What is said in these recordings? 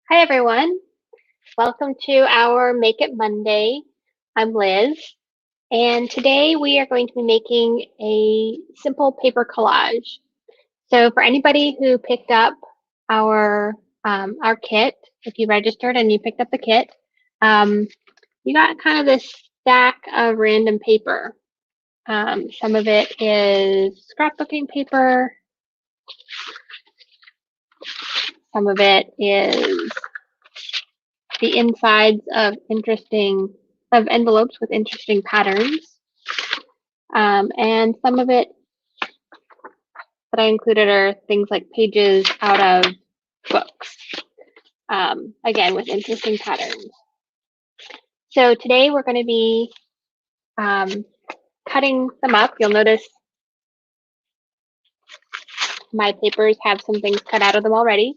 Hi, everyone. Welcome to our Make It Monday. I'm Liz, and today we are going to be making a simple paper collage. So, for anybody who picked up our our kit, if you registered and you picked up the kit, um, you got kind of this stack of random paper. Some of it is scrapbooking paper. Some of it is the insides of envelopes with interesting patterns. And some of it that I included are things like pages out of books, again with interesting patterns. So today we're going to be cutting them up. You'll notice my papers have some things cut out of them already.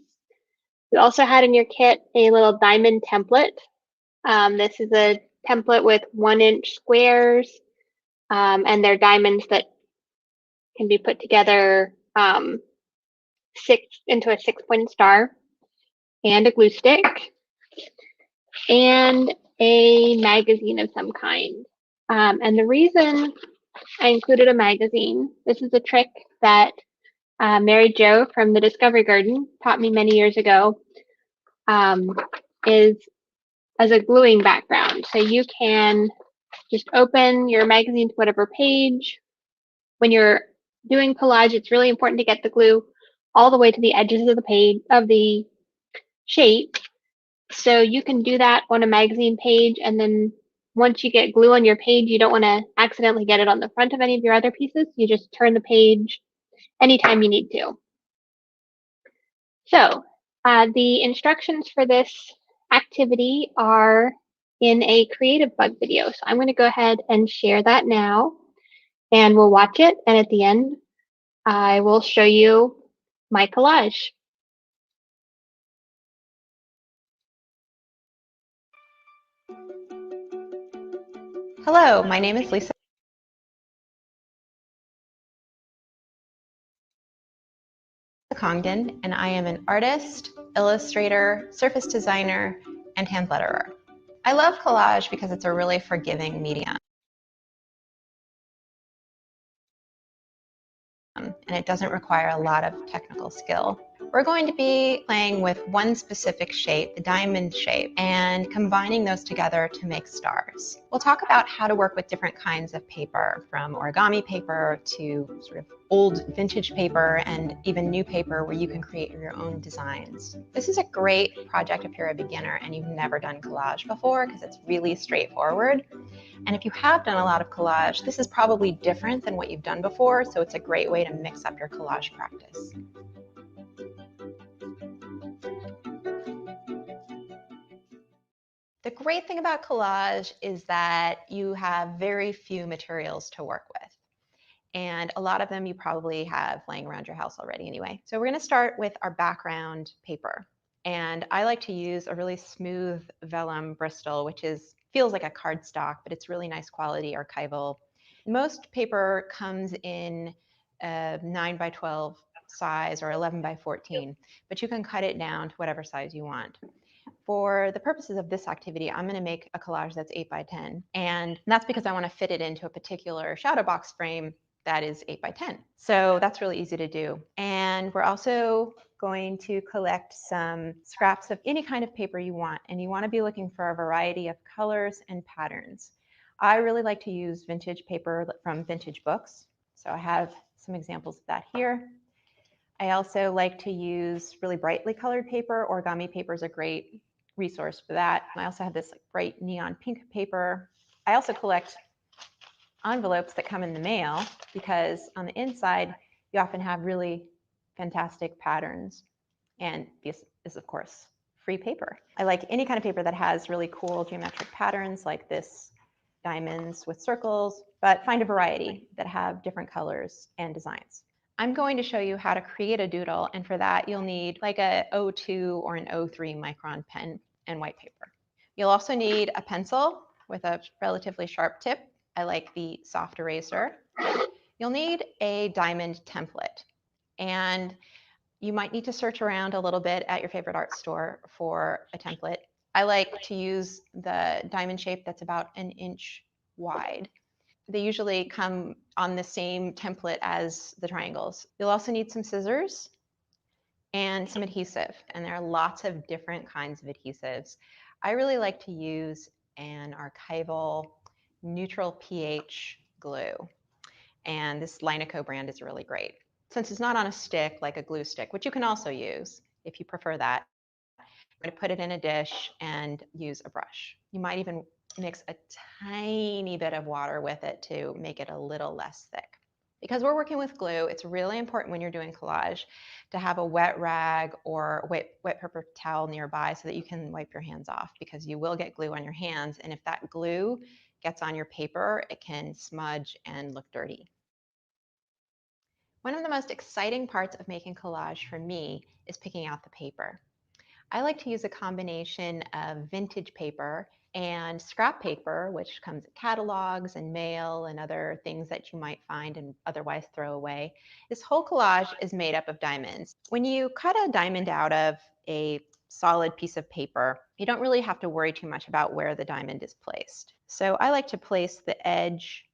You also had in your kit a little diamond template. This is a template with 1-inch squares, and they're diamonds that can be put together into a 6-pointed star, and a glue stick, and a magazine of some kind. And the reason I included a magazine, this is a trick that Mary Jo from the Discovery Garden taught me many years ago, is as a gluing background. So you can just open your magazine to whatever page. When you're doing collage, it's really important to get the glue all the way to the edges of the page, of the shape. So you can do that on a magazine page, and then once you get glue on your page, you don't want to accidentally get it on the front of any of your other pieces. You just turn the page anytime you need to. So the instructions for this activity are in a Creative Bug video. So I'm going to go ahead and share that now, and we'll watch it. And at the end, I will show you my collage. Hello, my name is Lisa Congdon, and I am an artist, illustrator, surface designer, and hand letterer. I love collage because it's a really forgiving medium, and it doesn't require a lot of technical skill. We're going to be playing with one specific shape, the diamond shape, and combining those together to make stars. We'll talk about how to work with different kinds of paper, from origami paper to sort of old vintage paper and even new paper where you can create your own designs. This is a great project if you're a beginner and you've never done collage before, because it's really straightforward. And if you have done a lot of collage, this is probably different than what you've done before, so it's a great way to mix up your collage practice. The great thing about collage is that you have very few materials to work with. And a lot of them you probably have laying around your house already anyway. So we're going to start with our background paper. And I like to use a really smooth vellum Bristol, which feels like a cardstock, but it's really nice quality archival. Most paper comes in a 9x12 size or 11x14, but you can cut it down to whatever size you want. For the purposes of this activity, I'm going to make a collage that's 8x10, and that's because I want to fit it into a particular shadow box frame that is 8x10. So that's really easy to do. And we're also going to collect some scraps of any kind of paper you want, and you want to be looking for a variety of colors and patterns. I really like to use vintage paper from vintage books, so I have some examples of that here. I also like to use really brightly colored paper. Origami paper is a great resource for that. I also have this bright neon pink paper. I also collect envelopes that come in the mail, because on the inside you often have really fantastic patterns, and this is of course free paper. I like any kind of paper that has really cool geometric patterns like this, diamonds with circles, but find a variety that have different colors and designs. I'm going to show you how to create a doodle, and for that you'll need like a 02 or an 03 micron pen and white paper. You'll also need a pencil with a relatively sharp tip. I like the soft eraser. You'll need a diamond template, and You might need to search around a little bit at your favorite art store for a template. I like to use the diamond shape that's about an inch wide. They usually come on the same template as the triangles. You'll also need some scissors and some adhesive, and there are lots of different kinds of adhesives. I really like to use an archival neutral pH glue, and this Linoco brand is really great. Since it's not on a stick like a glue stick, which you can also use if you prefer that, I'm going to put it in a dish and use a brush. You might even mix a tiny bit of water with it to make it a little less thick. Because we're working with glue, it's really important when you're doing collage to have a wet rag or wet paper towel nearby so that you can wipe your hands off, because you will get glue on your hands, and if that glue gets on your paper, it can smudge and look dirty. One of the most exciting parts of making collage for me is picking out the paper. I like to use a combination of vintage paper and scrap paper, which comes in catalogs and mail and other things that you might find and otherwise throw away. This whole collage is made up of diamonds. When you cut a diamond out of a solid piece of paper, you don't really have to worry too much about where the diamond is placed. So I like to place the edge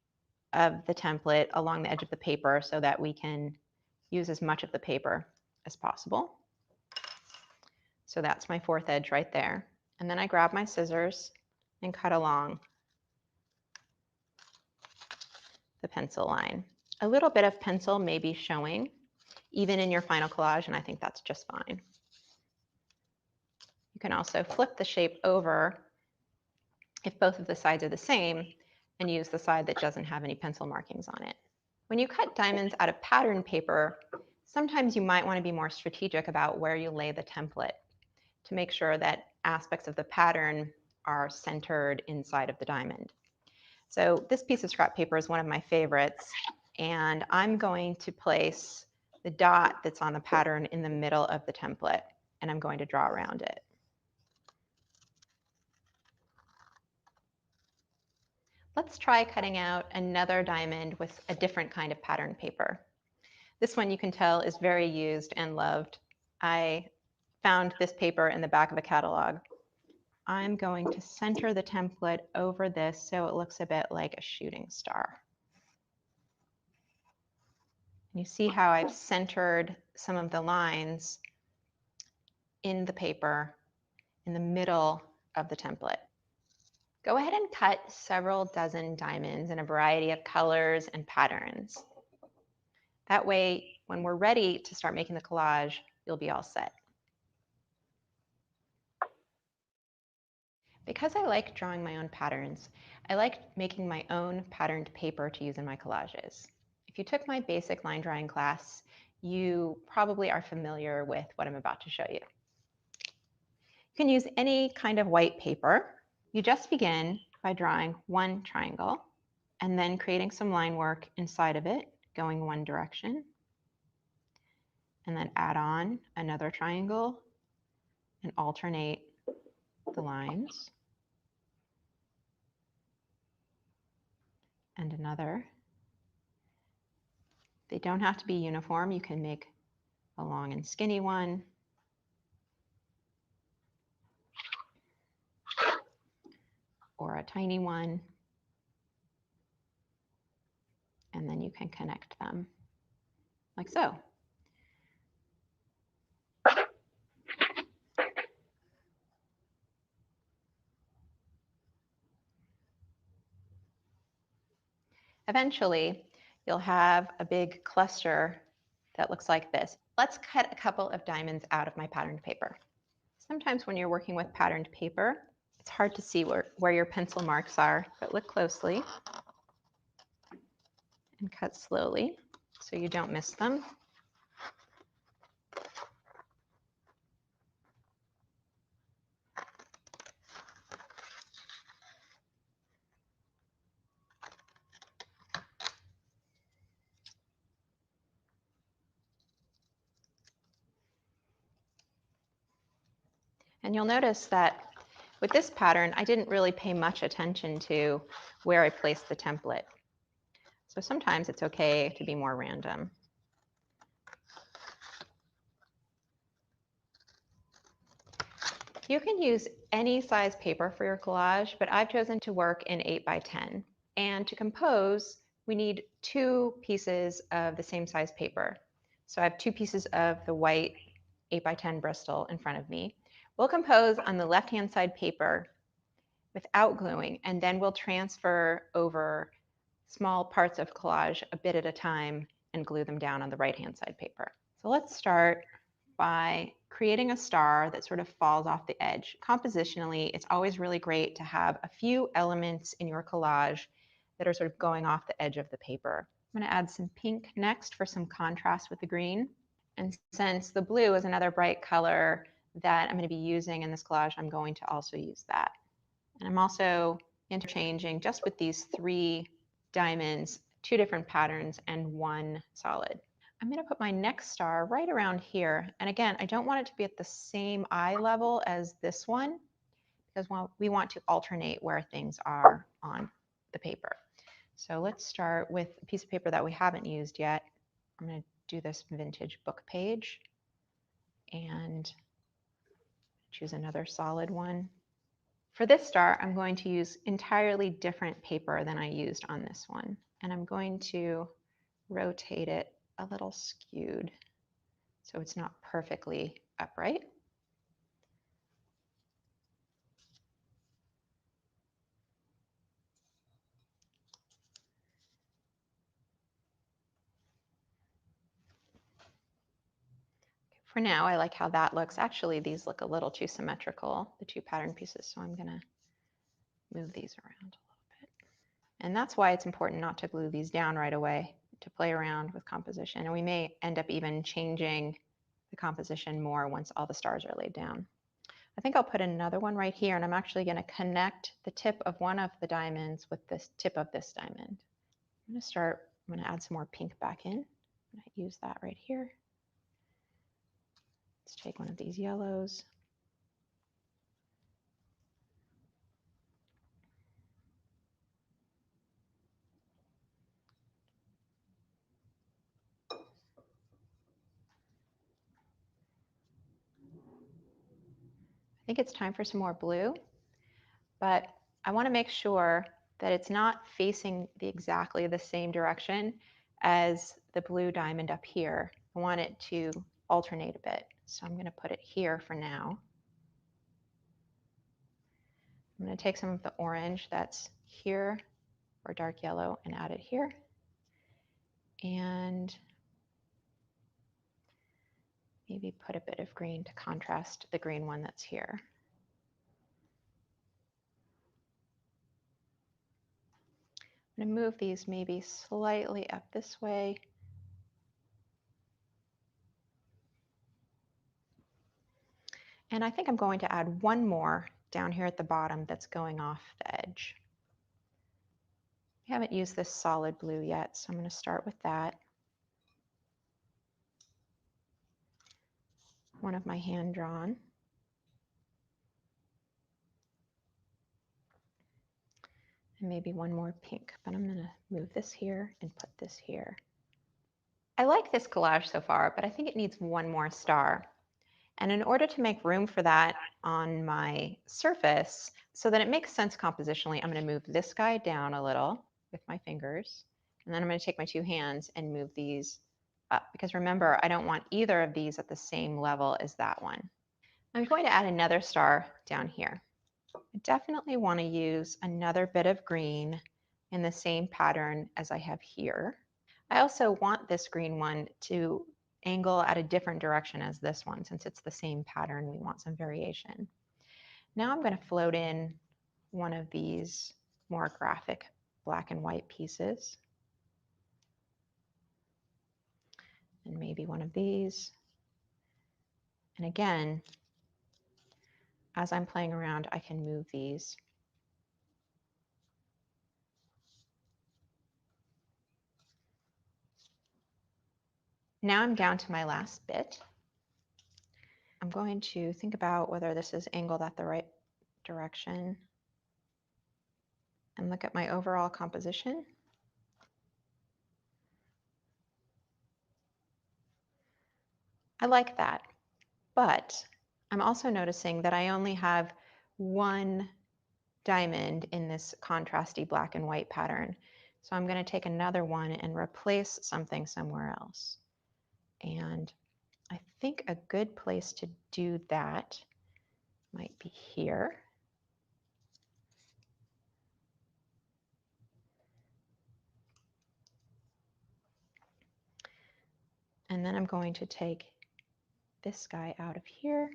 of the template along the edge of the paper so that we can use as much of the paper as possible. So that's my fourth edge right there. And then I grab my scissors and cut along the pencil line. A little bit of pencil may be showing even in your final collage, and I think that's just fine. You can also flip the shape over if both of the sides are the same and use the side that doesn't have any pencil markings on it. When you cut diamonds out of pattern paper, sometimes you might want to be more strategic about where you lay the template to make sure that aspects of the pattern are centered inside of the diamond. So this piece of scrap paper is one of my favorites, and I'm going to place the dot that's on the pattern in the middle of the template, and I'm going to draw around it. Let's try cutting out another diamond with a different kind of pattern paper. This one you can tell is very used and loved. I found this paper in the back of a catalog. I'm going to center the template over this so it looks a bit like a shooting star. And you see how I've centered some of the lines in the paper in the middle of the template. Go ahead and cut several dozen diamonds in a variety of colors and patterns. That way, when we're ready to start making the collage, you'll be all set. Because I like drawing my own patterns, I like making my own patterned paper to use in my collages. If you took my basic line drawing class, you probably are familiar with what I'm about to show you. You can use any kind of white paper. You just begin by drawing one triangle and then creating some line work inside of it, going one direction, and then add on another triangle and alternate the lines, and another. They don't have to be uniform. You can make a long and skinny one, or a tiny one, and then you can connect them like so. Eventually, you'll have a big cluster that looks like this. Let's cut a couple of diamonds out of my patterned paper. Sometimes when you're working with patterned paper, it's hard to see where your pencil marks are, but look closely and cut slowly so you don't miss them. And you'll notice that with this pattern, I didn't really pay much attention to where I placed the template. So sometimes it's okay to be more random. You can use any size paper for your collage, but I've chosen to work in 8 by 10. And to compose, we need 2 pieces of the same size paper. So I have 2 pieces of the white 8 by 10 Bristol in front of me. We'll compose on the left-hand side paper without gluing, and then we'll transfer over small parts of collage a bit at a time and glue them down on the right-hand side paper. So let's start by creating a star that sort of falls off the edge. Compositionally, it's always really great to have a few elements in your collage that are sort of going off the edge of the paper. I'm going to add some pink next for some contrast with the green. And since the blue is another bright color that I'm going to be using in this collage, I'm going to also use that. And I'm also interchanging just with these 3 diamonds, 2 different patterns and 1 solid. I'm going to put my next star right around here. And again, I don't want it to be at the same eye level as this one because we want to alternate where things are on the paper. So let's start with a piece of paper that we haven't used yet. I'm going to do this vintage book page and choose another solid one. For this star, I'm going to use entirely different paper than I used on this one. And I'm going to rotate it a little skewed so it's not perfectly upright. For now, I like how that looks. Actually, these look a little too symmetrical, the 2 pattern pieces, so I'm going to move these around a little bit. And that's why it's important not to glue these down right away, to play around with composition. And we may end up even changing the composition more once all the stars are laid down. I think I'll put another one right here, and I'm actually going to connect the tip of one of the diamonds with this tip of this diamond. I'm going to add some more pink back in. I'm going to use that right here. Let's take one of these yellows. I think it's time for some more blue, but I want to make sure that it's not facing exactly the same direction as the blue diamond up here. I want it to alternate a bit. So I'm going to put it here for now. I'm going to take some of the orange that's here, or dark yellow, and add it here. And maybe put a bit of green to contrast the green one that's here. I'm going to move these maybe slightly up this way. And I think I'm going to add one more down here at the bottom that's going off the edge. I haven't used this solid blue yet, so I'm going to start with that. One of my hand drawn. And maybe one more pink, but I'm going to move this here and put this here. I like this collage so far, but I think it needs one more star. And in order to make room for that on my surface, so that it makes sense compositionally, I'm going to move this guy down a little with my fingers. And then I'm going to take my 2 hands and move these up. Because remember, I don't want either of these at the same level as that one. I'm going to add another star down here. I definitely want to use another bit of green in the same pattern as I have here. I also want this green one to angle at a different direction as this one. Since it's the same pattern, we want some variation. Now I'm going to float in one of these more graphic black and white pieces. And maybe one of these. And again, as I'm playing around, I can move these. Now I'm down to my last bit. I'm going to think about whether this is angled at the right direction and look at my overall composition. I like that, but I'm also noticing that I only have one diamond in this contrasty black and white pattern. So I'm going to take another one and replace something somewhere else. And I think a good place to do that might be here. And then I'm going to take this guy out of here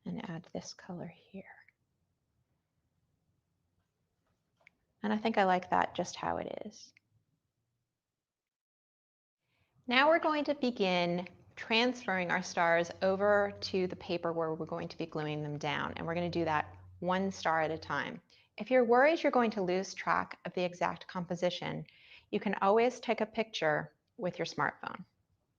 and add this color here. And I think I like that just how it is. Now we're going to begin transferring our stars over to the paper where we're going to be gluing them down. And we're going to do that one star at a time. If you're worried you're going to lose track of the exact composition, you can always take a picture with your smartphone.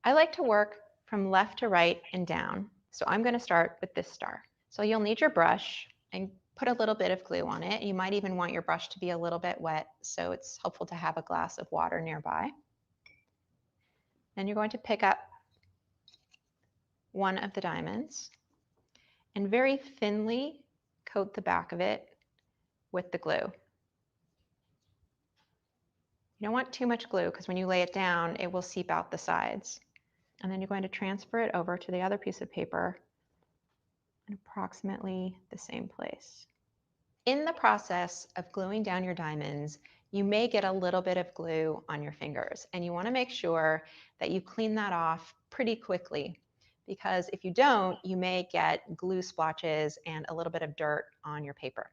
I like to work from left to right and down. So I'm going to start with this star. So you'll need your brush and put a little bit of glue on it. You might even want your brush to be a little bit wet, so it's helpful to have a glass of water nearby. Then you're going to pick up one of the diamonds and very thinly coat the back of it with the glue. You don't want too much glue because when you lay it down, it will seep out the sides. And then you're going to transfer it over to the other piece of paper in approximately the same place. In the process of gluing down your diamonds, you may get a little bit of glue on your fingers, and you want to make sure that you clean that off pretty quickly, because if you don't, you may get glue splotches and a little bit of dirt on your paper.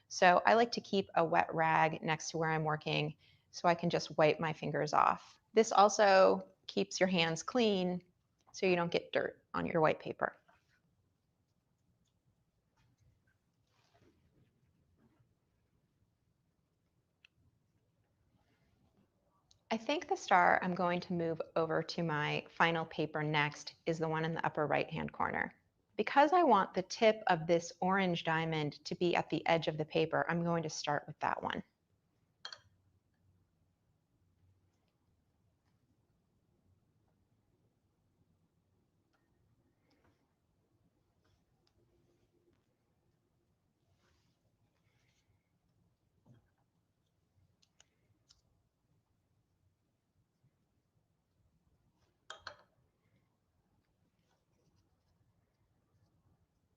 So I like to keep a wet rag next to where I'm working so I can just wipe my fingers off. This also keeps your hands clean so you don't get dirt on your white paper. I think the star I'm going to move over to my final paper next is the one in the upper right-hand corner. Because I want the tip of this orange diamond to be at the edge of the paper, I'm going to start with that one.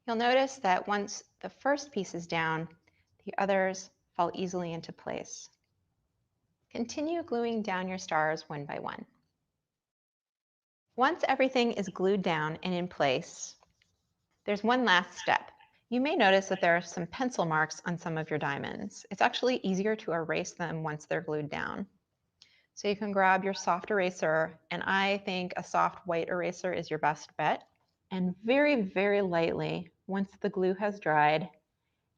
You'll notice that once the first piece is down, the others fall easily into place. Continue gluing down your stars one by one. Once everything is glued down and in place, there's one last step. You may notice that there are some pencil marks on some of your diamonds. It's actually easier to erase them once they're glued down. So you can grab your soft eraser, and I think a soft white eraser is your best bet. And very, very lightly, once the glue has dried,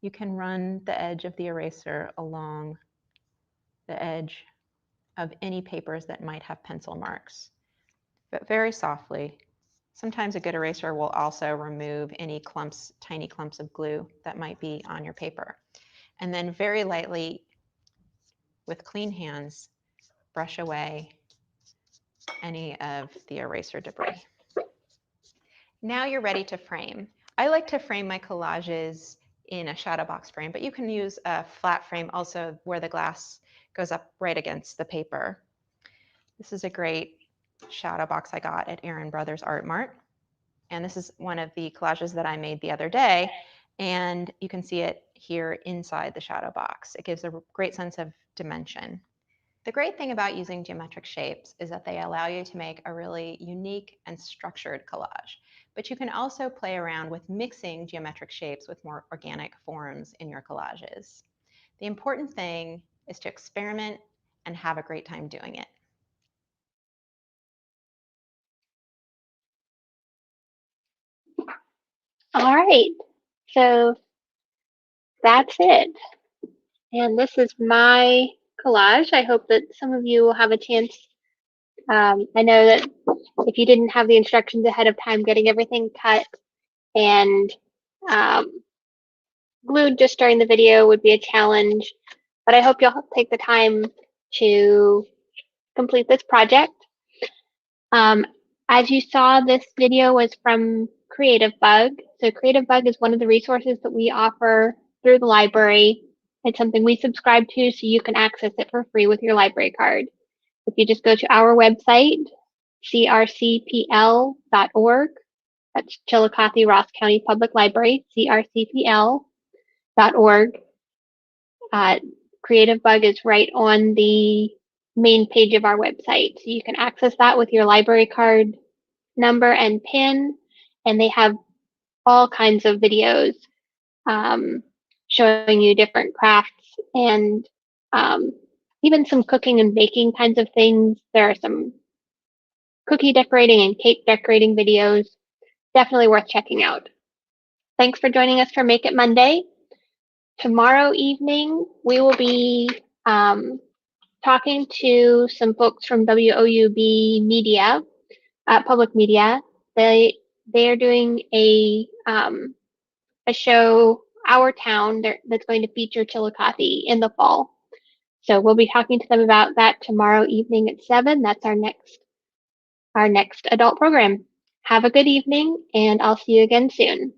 you can run the edge of the eraser along the edge of any papers that might have pencil marks, but very softly. Sometimes a good eraser will also remove any clumps, tiny clumps of glue that might be on your paper. And then very lightly, with clean hands, brush away any of the eraser debris. Now you're ready to frame. I like to frame my collages in a shadow box frame, but you can use a flat frame also where the glass goes up right against the paper. This is a great shadow box I got at Aaron Brothers Art Mart. And this is one of the collages that I made the other day. And you can see it here inside the shadow box. It gives a great sense of dimension. The great thing about using geometric shapes is that they allow you to make a really unique and structured collage. But you can also play around with mixing geometric shapes with more organic forms in your collages. The important thing is to experiment and have a great time doing it. All right, so that's it. And this is my collage. I hope that some of you will have a chance. I know that if you didn't have the instructions ahead of time, getting everything cut and glued just during the video would be a challenge. But I hope you'll take the time to complete this project. As you saw, this video was from Creative Bug. So Creative Bug is one of the resources that we offer through the library. It's something we subscribe to so you can access it for free with your library card. If you just go to our website, crcpl.org, that's Chillicothe Ross County Public Library, crcpl.org. Uh, Creative Bug is right on the main page of our website. So you can access that with your library card number and PIN, and they have all kinds of videos um, showing you different crafts and um, even some cooking and baking kinds of things. There are some cookie decorating and cake decorating videos. Definitely worth checking out. Thanks for joining us for Make It Monday. Tomorrow evening, we will be talking to some folks from WOUB Media, Public Media. They are doing a show, Our Town, that's going to feature Chillicothe in the fall. So we'll be talking to them about that tomorrow evening at 7. That's our next adult program. Have a good evening, and I'll see you again soon.